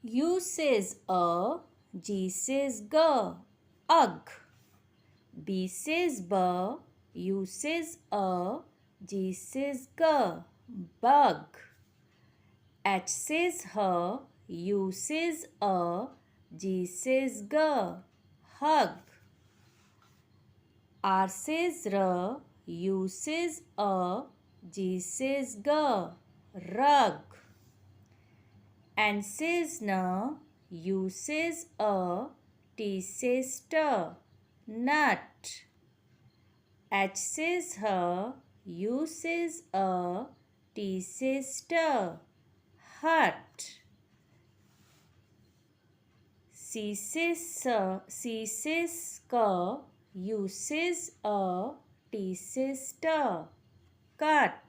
U says a, G says g, ugh. B says b, U says a, G says g, bug. H says h, U says a, G says g, hug. R says r, U says a, G says g, rug. N says n, U says a, T says t, nut. H says h, U says a, T says t, hut. C says k, U says a, T says t, cut.